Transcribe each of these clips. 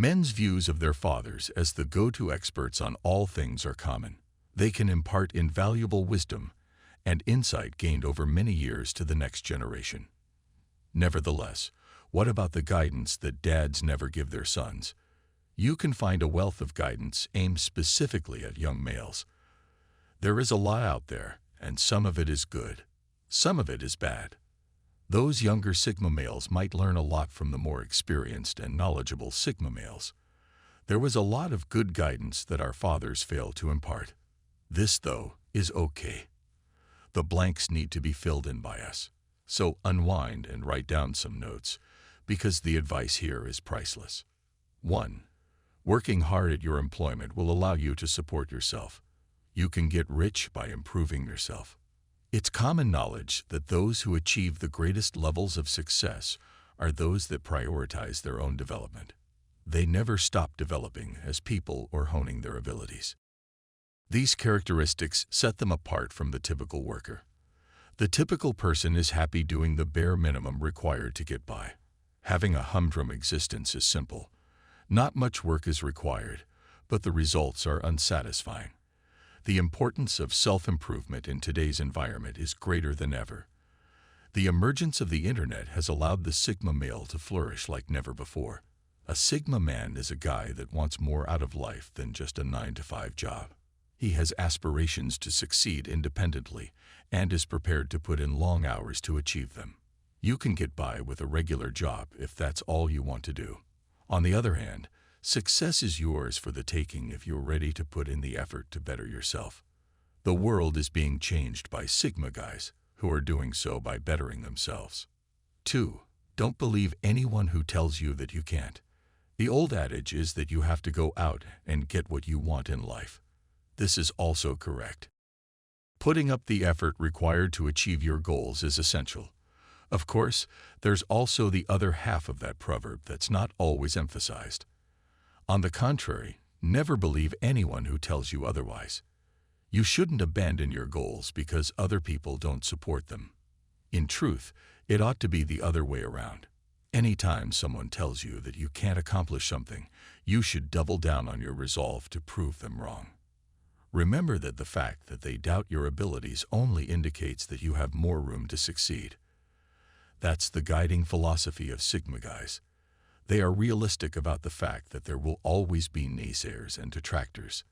Men's views of their fathers as the go-to experts on all things are common. They can impart invaluable wisdom and insight gained over many years to the next generation. Nevertheless, what about the guidance that dads never give their sons? You can find a wealth of guidance aimed specifically at young males. There is a lot out there, and some of it is good. Some of it is bad. Those younger Sigma males might learn a lot from the more experienced and knowledgeable Sigma males. There was a lot of good guidance that our fathers failed to impart. This, though, is okay. The blanks need to be filled in by us. So unwind and write down some notes, because the advice here is priceless. 1. Working hard at your employment will allow you to support yourself. You can get rich by improving yourself. It's common knowledge that those who achieve the greatest levels of success are those that prioritize their own development. They never stop developing as people or honing their abilities. These characteristics set them apart from the typical worker. The typical person is happy doing the bare minimum required to get by. Having a humdrum existence is simple. Not much work is required, but the results are unsatisfying. The importance of self-improvement in today's environment is greater than ever. The emergence of the internet has allowed the Sigma male to flourish like never before. A Sigma man is a guy that wants more out of life than just a 9-to-5 job. He has aspirations to succeed independently and is prepared to put in long hours to achieve them. You can get by with a regular job if that's all you want to do. On the other hand, success is yours for the taking if you're ready to put in the effort to better yourself. The world is being changed by Sigma guys who are doing so by bettering themselves. 2. Don't believe anyone who tells you that you can't. The old adage is that you have to go out and get what you want in life. This is also correct. Putting up the effort required to achieve your goals is essential. Of course, there's also the other half of that proverb that's not always emphasized. On the contrary, never believe anyone who tells you otherwise. You shouldn't abandon your goals because other people don't support them. In truth, it ought to be the other way around. Anytime someone tells you that you can't accomplish something, you should double down on your resolve to prove them wrong. Remember that the fact that they doubt your abilities only indicates that you have more room to succeed. That's the guiding philosophy of Sigma guys. They are realistic about the fact that there will always be naysayers and detractors.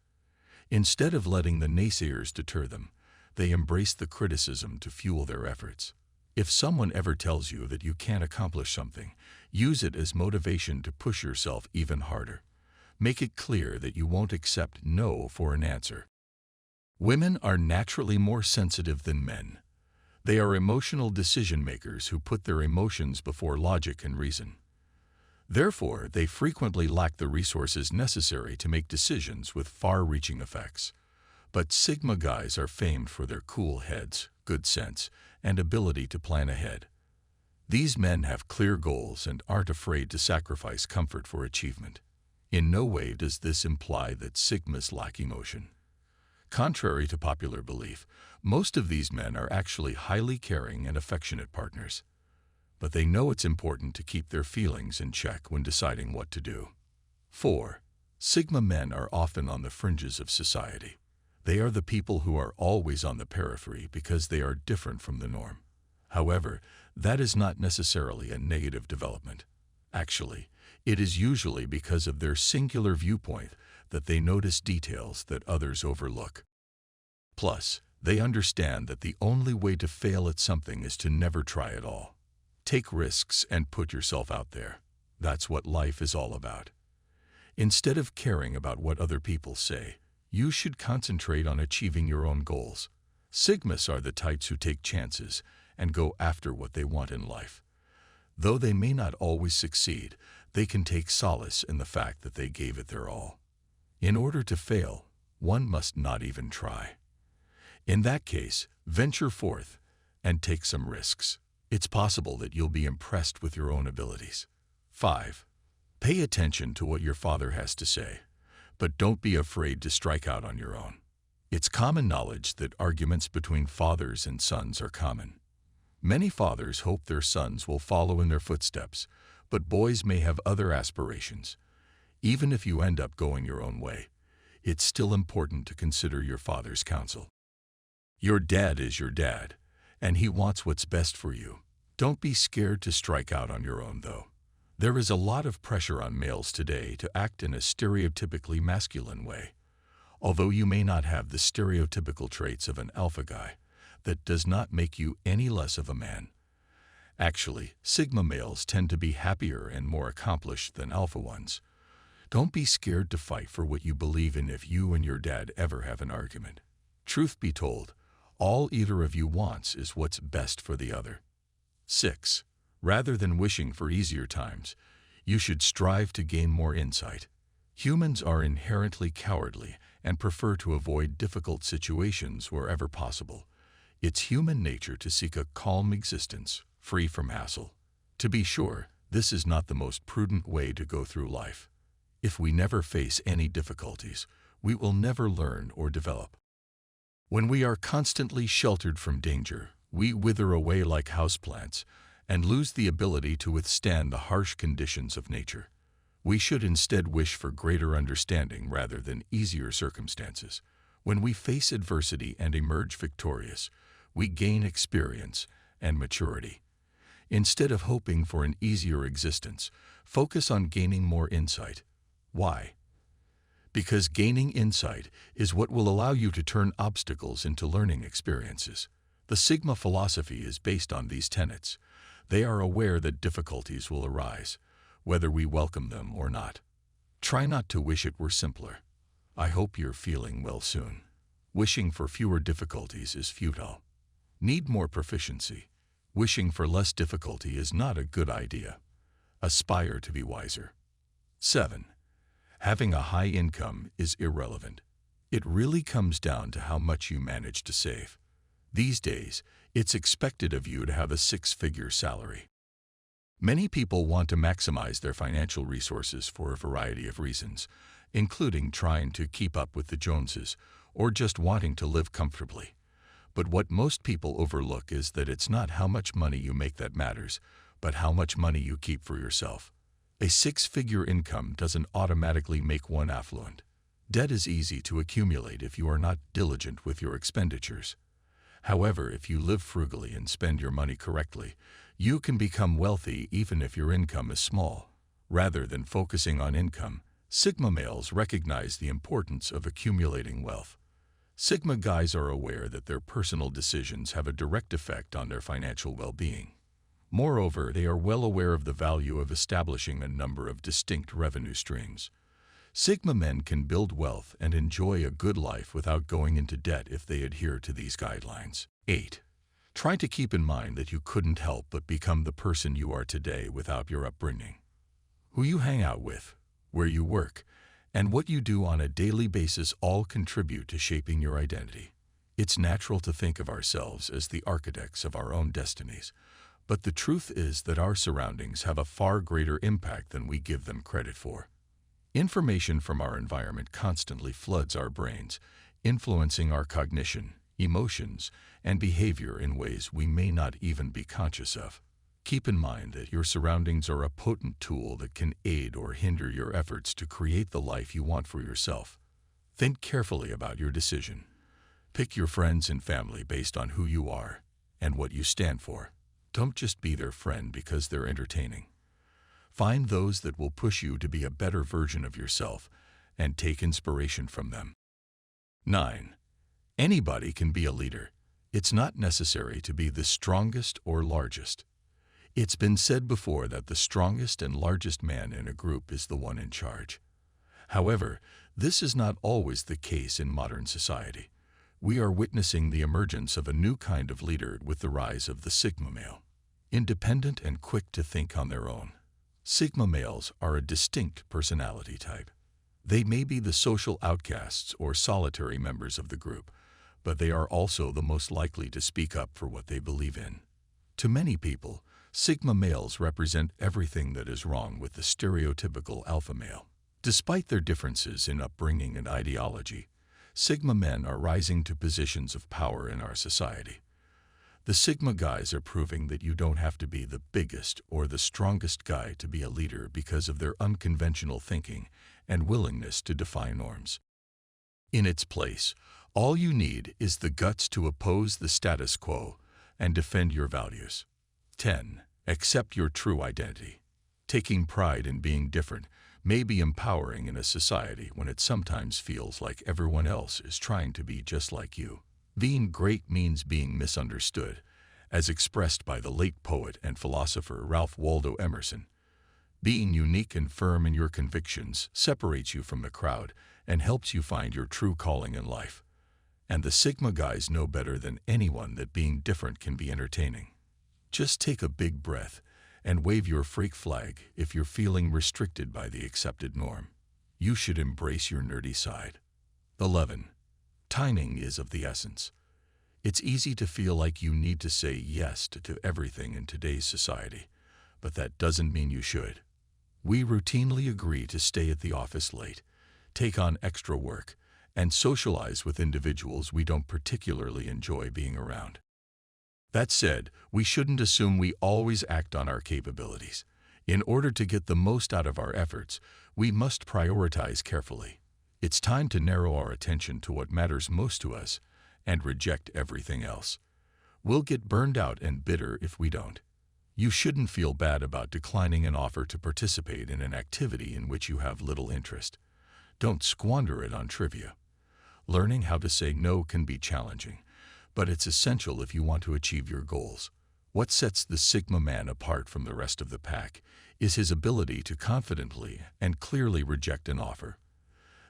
Instead of letting the naysayers deter them, they embrace the criticism to fuel their efforts. If someone ever tells you that you can't accomplish something, use it as motivation to push yourself even harder. Make it clear that you won't accept no for an answer. Women are naturally more sensitive than men. They are emotional decision makers who put their emotions before logic and reason. Therefore, they frequently lack the resources necessary to make decisions with far-reaching effects. But Sigma guys are famed for their cool heads, good sense, and ability to plan ahead. These men have clear goals and aren't afraid to sacrifice comfort for achievement. In no way does this imply that Sigmas lack emotion. Contrary to popular belief, most of these men are actually highly caring and affectionate partners. But they know it's important to keep their feelings in check when deciding what to do. 4. Sigma men are often on the fringes of society. They are the people who are always on the periphery because they are different from the norm. However, that is not necessarily a negative development. Actually, it is usually because of their singular viewpoint that they notice details that others overlook. Plus, they understand that the only way to fail at something is to never try at all. Take risks and put yourself out there. That's what life is all about. Instead of caring about what other people say, you should concentrate on achieving your own goals. Sigmas are the types who take chances and go after what they want in life. Though they may not always succeed, they can take solace in the fact that they gave it their all. In order to fail, one must not even try. In that case, venture forth and take some risks. It's possible that you'll be impressed with your own abilities. 5. Pay attention to what your father has to say, but don't be afraid to strike out on your own. It's common knowledge that arguments between fathers and sons are common. Many fathers hope their sons will follow in their footsteps, but boys may have other aspirations. Even if you end up going your own way, it's still important to consider your father's counsel. Your dad is your dad, and he wants what's best for you. Don't be scared to strike out on your own, though. There is a lot of pressure on males today to act in a stereotypically masculine way. Although you may not have the stereotypical traits of an alpha guy, that does not make you any less of a man. Actually, Sigma males tend to be happier and more accomplished than alpha ones. Don't be scared to fight for what you believe in if you and your dad ever have an argument. Truth be told, all either of you wants is what's best for the other. 6. Rather than wishing for easier times, you should strive to gain more insight. Humans are inherently cowardly and prefer to avoid difficult situations wherever possible. It's human nature to seek a calm existence, free from hassle. To be sure, this is not the most prudent way to go through life. If we never face any difficulties, we will never learn or develop. When we are constantly sheltered from danger, we wither away like houseplants and lose the ability to withstand the harsh conditions of nature. We should instead wish for greater understanding rather than easier circumstances. When we face adversity and emerge victorious, we gain experience and maturity. Instead of hoping for an easier existence, focus on gaining more insight. Why? Because gaining insight is what will allow you to turn obstacles into learning experiences. The Sigma philosophy is based on these tenets. They are aware that difficulties will arise, whether we welcome them or not. Try not to wish it were simpler. I hope you're feeling well soon. Wishing for fewer difficulties is futile. Need more proficiency. Wishing for less difficulty is not a good idea. Aspire to be wiser. 7. Having a high income is irrelevant. It really comes down to how much you manage to save. These days, it's expected of you to have a 6-figure salary. Many people want to maximize their financial resources for a variety of reasons, including trying to keep up with the Joneses or just wanting to live comfortably. But what most people overlook is that it's not how much money you make that matters, but how much money you keep for yourself. A 6-figure income doesn't automatically make one affluent. Debt is easy to accumulate if you are not diligent with your expenditures. However, if you live frugally and spend your money correctly, you can become wealthy even if your income is small. Rather than focusing on income, Sigma males recognize the importance of accumulating wealth. Sigma guys are aware that their personal decisions have a direct effect on their financial well-being. Moreover, they are well aware of the value of establishing a number of distinct revenue streams. Sigma men can build wealth and enjoy a good life without going into debt if they adhere to these guidelines. 8. Try to keep in mind that you couldn't help but become the person you are today without your upbringing. Who you hang out with, where you work, and what you do on a daily basis all contribute to shaping your identity. It's natural to think of ourselves as the architects of our own destinies, but the truth is that our surroundings have a far greater impact than we give them credit for. Information from our environment constantly floods our brains, influencing our cognition, emotions, and behavior in ways we may not even be conscious of. Keep in mind that your surroundings are a potent tool that can aid or hinder your efforts to create the life you want for yourself. Think carefully about your decision. Pick your friends and family based on who you are and what you stand for. Don't just be their friend because they're entertaining. Find those that will push you to be a better version of yourself and take inspiration from them. 9. Anybody can be a leader. It's not necessary to be the strongest or largest. It's been said before that the strongest and largest man in a group is the one in charge. However, this is not always the case in modern society. We are witnessing the emergence of a new kind of leader with the rise of the Sigma male. Independent and quick to think on their own, Sigma males are a distinct personality type. They may be the social outcasts or solitary members of the group, but they are also the most likely to speak up for what they believe in. To many people, Sigma males represent everything that is wrong with the stereotypical alpha male. Despite their differences in upbringing and ideology, Sigma men are rising to positions of power in our society. The Sigma guys are proving that you don't have to be the biggest or the strongest guy to be a leader because of their unconventional thinking and willingness to defy norms. In its place, all you need is the guts to oppose the status quo and defend your values. 10. Accept your true identity. Taking pride in being different may be empowering in a society when it sometimes feels like everyone else is trying to be just like you. Being great means being misunderstood, as expressed by the late poet and philosopher Ralph Waldo Emerson. Being unique and firm in your convictions separates you from the crowd and helps you find your true calling in life. And the Sigma guys know better than anyone that being different can be entertaining. Just take a big breath and wave your freak flag if you're feeling restricted by the accepted norm. You should embrace your nerdy side. 11. Timing is of the essence. It's easy to feel like you need to say yes to everything in today's society, but that doesn't mean you should. We routinely agree to stay at the office late, take on extra work, and socialize with individuals we don't particularly enjoy being around. That said, we shouldn't assume we always act on our capabilities. In order to get the most out of our efforts, we must prioritize carefully. It's time to narrow our attention to what matters most to us and reject everything else. We'll get burned out and bitter if we don't. You shouldn't feel bad about declining an offer to participate in an activity in which you have little interest. Don't squander it on trivia. Learning how to say no can be challenging, but it's essential if you want to achieve your goals. What sets the Sigma man apart from the rest of the pack is his ability to confidently and clearly reject an offer.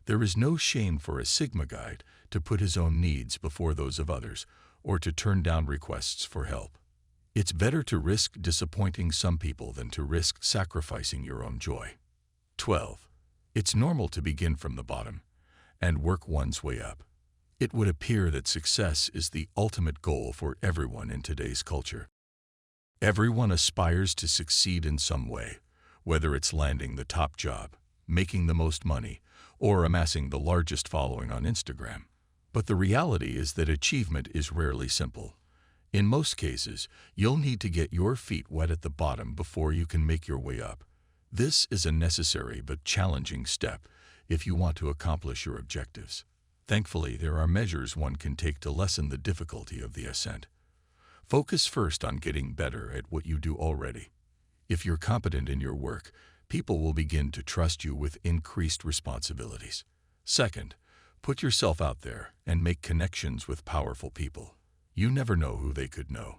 There is no shame for a Sigma guide to put his own needs before those of others or to turn down requests for help. It's better to risk disappointing some people than to risk sacrificing your own joy. 12. It's normal to begin from the bottom and work one's way up. It would appear that success is the ultimate goal for everyone in today's culture. Everyone aspires to succeed in some way, whether it's landing the top job, making the most money, or amassing the largest following on Instagram. But the reality is that achievement is rarely simple. In most cases, you'll need to get your feet wet at the bottom before you can make your way up. This is a necessary but challenging step if you want to accomplish your objectives. Thankfully, there are measures one can take to lessen the difficulty of the ascent. Focus first on getting better at what you do already. If you're competent in your work, people will begin to trust you with increased responsibilities. Second, put yourself out there and make connections with powerful people. You never know who they could know.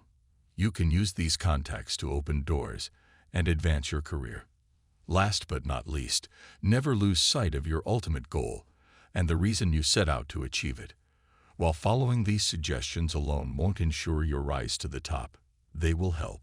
You can use these contacts to open doors and advance your career. Last but not least, never lose sight of your ultimate goal and the reason you set out to achieve it. While following these suggestions alone won't ensure your rise to the top, they will help.